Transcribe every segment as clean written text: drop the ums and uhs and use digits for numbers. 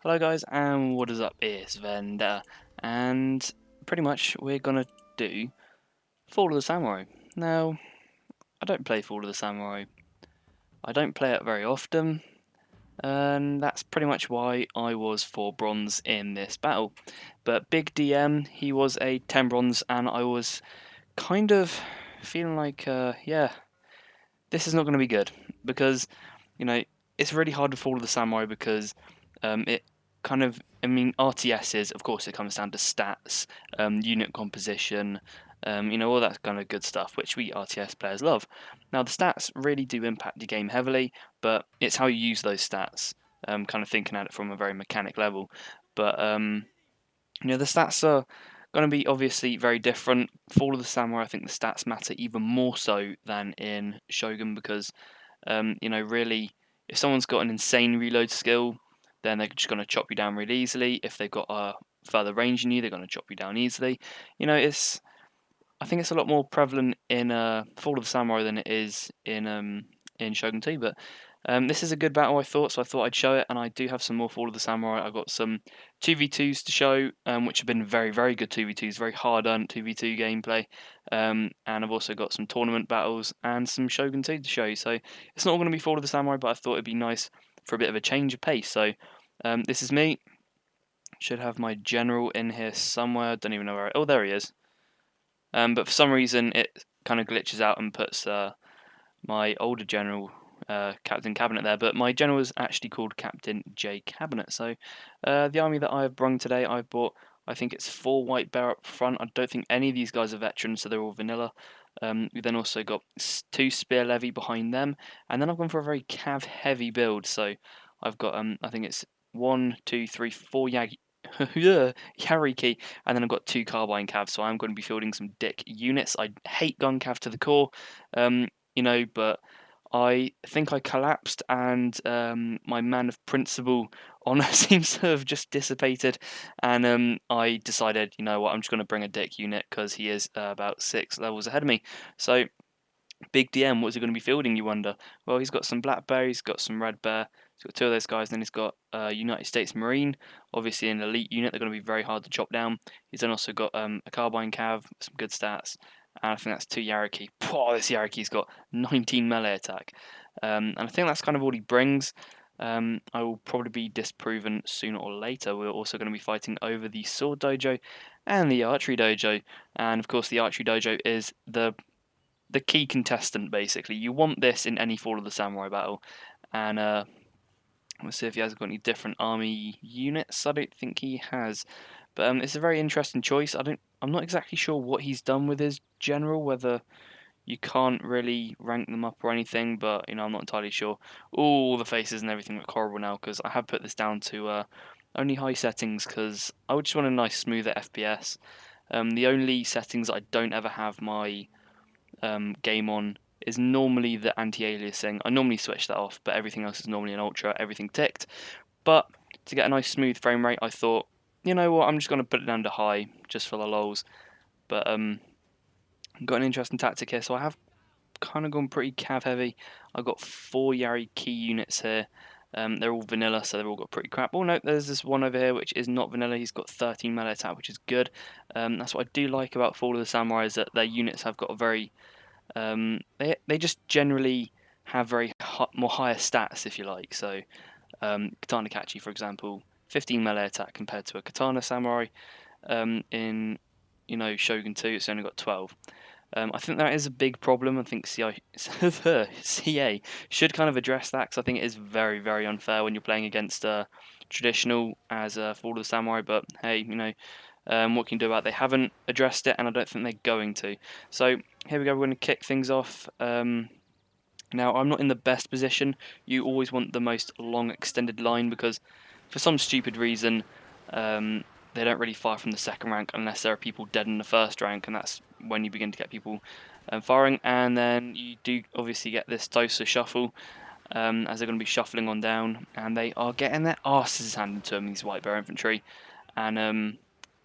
Hello guys, and what is up? It's Vendetta, and pretty much we're gonna do Fall of the Samurai. Now, I don't play Fall of the Samurai. I don't play it very often, and that's pretty much why I was 4 bronze in this battle. But Big DM, he was a 10 bronze, and I was kind of feeling like, yeah, this is not going to be good because, you know, it's really hard to Fall of the Samurai because it kind of, I mean, RTSs, of course, it comes down to stats, unit composition, all that kind of good stuff, which we RTS players love. Now, the stats really do impact the game heavily, but it's how you use those stats, kind of thinking at it from a very mechanic level. But, the stats are going to be obviously very different. Fall of the Samurai, I think the stats matter even more so than in Shogun because, really, if someone's got an insane reload skill, then they're just going to chop you down really easily. If they've got a further range than you, they're going to chop you down easily. I think it's a lot more prevalent in Fall of the Samurai than it is in Shogun 2. But this is a good battle, I thought, so I thought I'd show it. And I do have some more Fall of the Samurai. I've got some 2v2s to show, which have been very, very good 2v2s, very hard-earned 2v2 gameplay. And I've also got some tournament battles and some Shogun 2 to show you. So it's not all going to be Fall of the Samurai, but I thought it'd be nice for a bit of a change of pace. So this is me. Should have my general in here somewhere. Don't even know where. Oh, there he is. But for some reason, it kind of glitches out and puts my older general, Captain Cabinet, there. But my general is actually called Captain J Cabinet. So the army that I have brung today, I've bought, I think it's 4 white bear up front. I don't think any of these guys are veterans, so they're all vanilla. We then also got 2 spear levy behind them, and then I've gone for a very cav heavy build. So I've got I think it's 1, 2, 3, 4 Yariki, and then I've got 2 carbine cavs, so I'm going to be fielding some dick units. I hate gun cav to the core, but I think I collapsed, and my man of principle honor seems to have just dissipated, and I decided, you know what, I'm just going to bring a dick unit because he is about 6 levels ahead of me. So Big DM, what's he going to be fielding, you wonder? Well, he's got some black bear, he's got some red bear, he's got 2 of those guys, and then he's got United States Marine, obviously an elite unit, they're going to be very hard to chop down. He's then also got a carbine cav, some good stats, and I think that's 2 Yariki. This Yariki's got 19 melee attack, and I think that's kind of all he brings. I will probably be disproven sooner or later. We're also going to be fighting over the Sword Dojo and the Archery Dojo, and of course the Archery Dojo is the key contestant, basically. You want this in any Fall of the Samurai battle. And let's see if he has got any different army units. I don't think he has. But it's a very interesting choice. I'm not exactly sure what he's done with his general, whether you can't really rank them up or anything, but I'm not entirely sure. All the faces and everything look horrible now because I have put this down to only high settings because I would just want a nice smoother FPS. The only settings I don't ever have my game on is normally the anti-aliasing. I normally switch that off, but everything else is normally an ultra, everything ticked. But to get a nice smooth frame rate, I thought, you know what, I'm just going to put it down to high, just for the lols. But got an interesting tactic here, so I have kind of gone pretty cav heavy. I've got 4 Yari key units here. They're all vanilla, so they've all got pretty crap. Oh no, there's this one over here which is not vanilla. He's got 13 melee attack, which is good. That's what I do like about Fall of the Samurai, is that their units have got a very they just generally have very more higher stats, if you like. So Katana Kachi, for example, 15 melee attack compared to a Katana Samurai. In Shogun 2, it's only got 12. I think that is a big problem. I think CA should kind of address that because I think it is very, very unfair when you're playing against traditional as Fall of the Samurai. But hey, what can you do about it? They haven't addressed it, and I don't think they're going to. So here we go. We're going to kick things off. Now, I'm not in the best position. You always want the most long extended line because for some stupid reason, they don't really fire from the second rank unless there are people dead in the first rank, and that's when you begin to get people firing. And then you do obviously get this Tosa shuffle as they're going to be shuffling on down, and they are getting their asses handed to them, these white bear infantry. And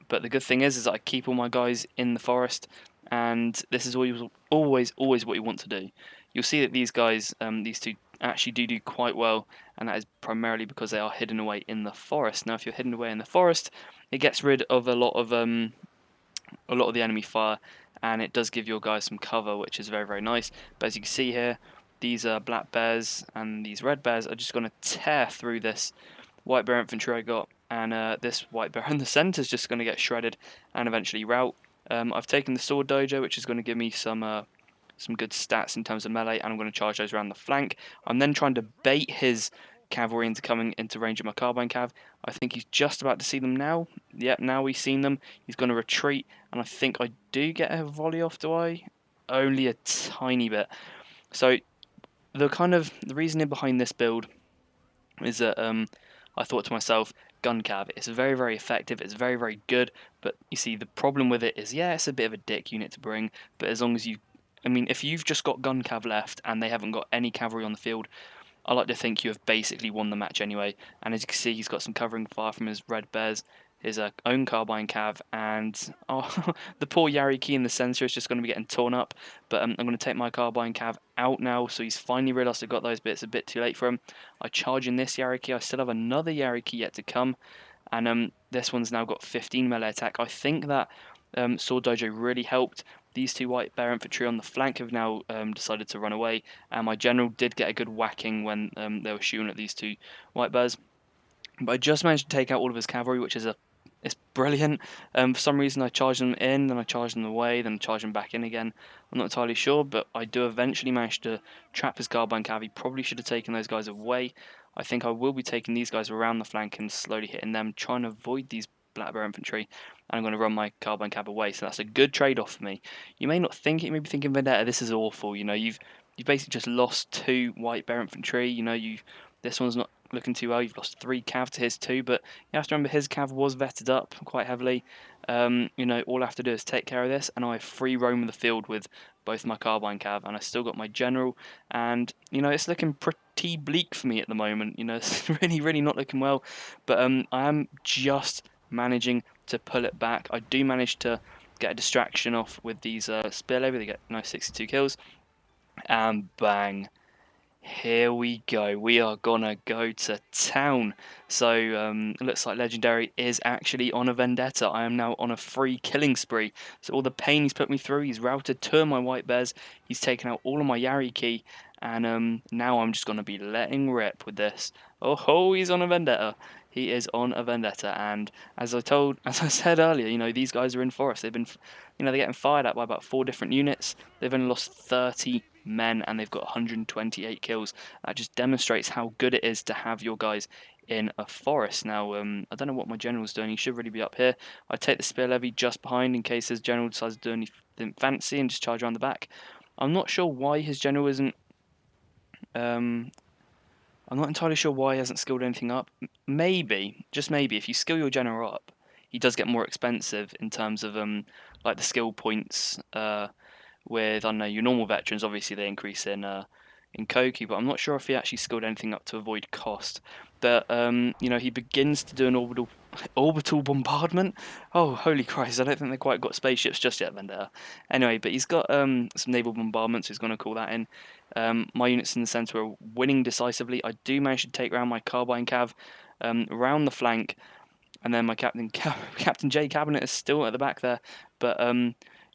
but the good thing is that I keep all my guys in the forest, and this is always what you want to do. You'll see that these guys, these 2 actually do quite well, and that is primarily because they are hidden away in the forest. Now, if you're hidden away in the forest, it gets rid of a lot of the enemy fire, and it does give your guys some cover, which is very, very nice. But as you can see here, these black bears and these red bears are just going to tear through this white bear infantry I got, and this white bear in the centre is just going to get shredded and eventually rout. I've taken the sword dojo, which is going to give me some good stats in terms of melee, and I'm going to charge those around the flank. I'm then trying to bait his cavalry into coming into range of my carbine cav. I think he's just about to see them now. Yep, now we've seen them. He's going to retreat, and I think I do get a volley off, do I? Only a tiny bit. So the reasoning behind this build is that I thought to myself, gun cav, it's very, very effective, it's very, very good, but you see, the problem with it is, yeah, it's a bit of a dick unit to bring, but as long as you, I mean, if you've just got gun cav left and they haven't got any cavalry on the field, I like to think you have basically won the match anyway. And as you can see, he's got some covering fire from his red bears, his own carbine cav, and the poor Yariki in the centre is just going to be getting torn up. But I'm going to take my carbine cav out now, so he's finally realised I've got those bits a bit too late for him. I charge in this Yariki. I still have another Yariki yet to come, and this one's now got 15 melee attack. I think that Sword Dojo really helped. These two white bear infantry on the flank have now decided to run away, and my general did get a good whacking when they were shooting at these two white bears. But I just managed to take out all of his cavalry, which is it's brilliant. For some reason, I charged them in, then I charged them away, then charged them back in again. I'm not entirely sure, but I do eventually manage to trap his carbine cav. He probably should have taken those guys away. I think I will be taking these guys around the flank and slowly hitting them, trying to avoid these black bear infantry. And I'm going to run my carbine cav away, so that's a good trade-off for me. You may not think it, you may be thinking, Vendetta, this is awful. You know, you've basically just lost two white bear infantry. You know, this one's not looking too well. You've lost 3 cav to his 2, but you have to remember his cav was vetted up quite heavily. You know, all I have to do is take care of this, and I free roam the field with both my carbine cav, and I still got my general, and you know, it's looking pretty bleak for me at the moment. You know, it's really, really not looking well, but I am just managing to pull it back. I do manage to get a distraction off with these spear lever. They get nice 62 kills, and bang. Here we go. We are gonna go to town. So it looks like Legendary is actually on a vendetta. I am now on a free killing spree. So all the pain he's put me through, he's routed 2 of my white bears. He's taken out all of my Yariki, and now I'm just gonna be letting rip with this. Oh, he's on a vendetta. He is on a vendetta, and as I said earlier, you know, these guys are in forest. They've been, you know, they're getting fired at by about 4 different units. They've only lost 30 men, and they've got 128 kills. That just demonstrates how good it is to have your guys in a forest. Now, I don't know what my general's doing. He should really be up here. I take the spear levy just behind in case his general decides to do anything fancy and just charge around the back. I'm not sure why his general isn't. I'm not entirely sure why he hasn't skilled anything up. Maybe, just maybe, if you skill your general up, he does get more expensive in terms of like the skill points. With, I don't know, your normal veterans, obviously they increase in Koki, but I'm not sure if he actually skilled anything up to avoid cost. But you know, he begins to do an orbital bombardment. Oh, holy Christ! I don't think they quite got spaceships just yet, Vendetta. Anyway, but he's got some naval bombardments. He's going to call that in. My units in the centre are winning decisively. I do manage to take around my carbine cav around the flank, and then my Captain J Cabinet is still at the back there, but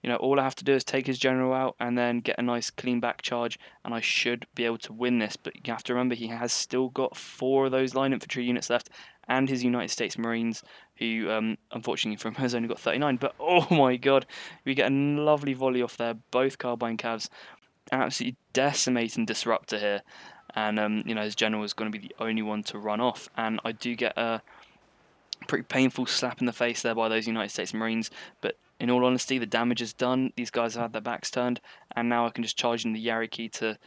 you know, all I have to do is take his general out and then get a nice clean back charge, and I should be able to win this. But you have to remember, he has still got 4 of those line infantry units left, and his United States Marines, who unfortunately from has only got 39. But oh my god, we get a lovely volley off there, both carbine calves, absolutely decimating Disruptor here. And you know, his general is going to be the only one to run off, and I do get a pretty painful slap in the face there by those United States Marines, but in all honesty, the damage is done. These guys have had their backs turned, and now I can just charge in the Yariki to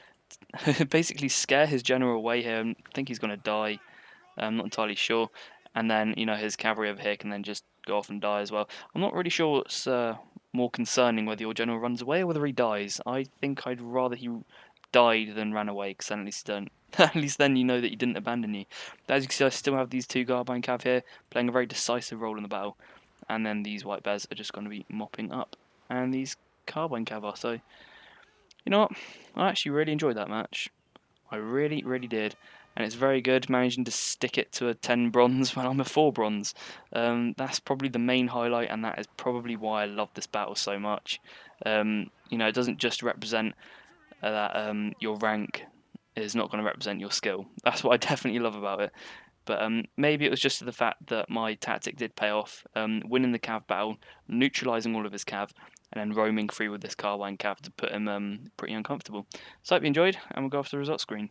basically scare his general away here. I think he's going to die. I'm not entirely sure. And then, you know, his cavalry over here can then just go off and die as well. I'm not really sure what's more concerning, whether your general runs away or whether he dies. I think I'd rather he died than ran away, because then at least don't. At least then you know that he didn't abandon you. But as you can see, I still have these 2 carbine cav here, playing a very decisive role in the battle. And then these white bears are just going to be mopping up. And these carbine cav are. So, you know what? I actually really enjoyed that match. I really, really did. And it's very good managing to stick it to a 10 bronze when I'm a 4 bronze. That's probably the main highlight, and that is probably why I love this battle so much. It doesn't just represent that your rank is not going to represent your skill. That's what I definitely love about it. But maybe it was just the fact that my tactic did pay off, winning the cav battle, neutralising all of his cav, and then roaming free with this carbine cav to put him pretty uncomfortable. So I hope you enjoyed, and we'll go off the results screen.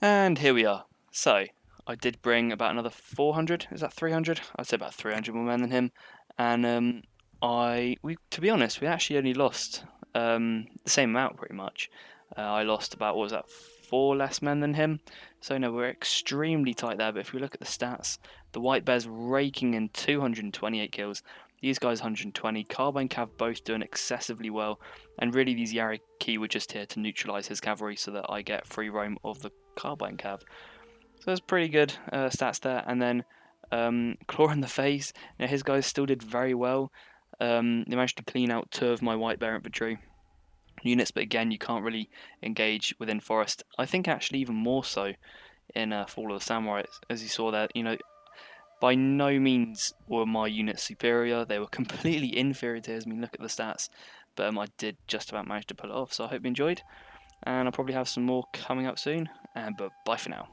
And here we are. So I did bring about another 400. Is that 300? I'd say about 300 more men than him. And to be honest, we actually only lost the same amount pretty much. I lost about, what was that, 4 less men than him. So no, we're extremely tight there. But if we look at the stats, the White Bear's raking in 228 kills. These guys 120. Carbine Cav both doing excessively well. And really these Yariki were just here to neutralise his cavalry so that I get free roam of the Carbine Cav. So that's pretty good stats there. And then Claw in the Face, his guys still did very well. They managed to clean out 2 of my White Bear Infantry units, but again, you can't really engage within forest. I think actually even more so in Fall of the Samurai, as you saw there. By no means were my units superior. They were completely inferior to his. I mean, look at the stats. But I did just about manage to pull it off. So I hope you enjoyed. And I'll probably have some more coming up soon. But bye for now.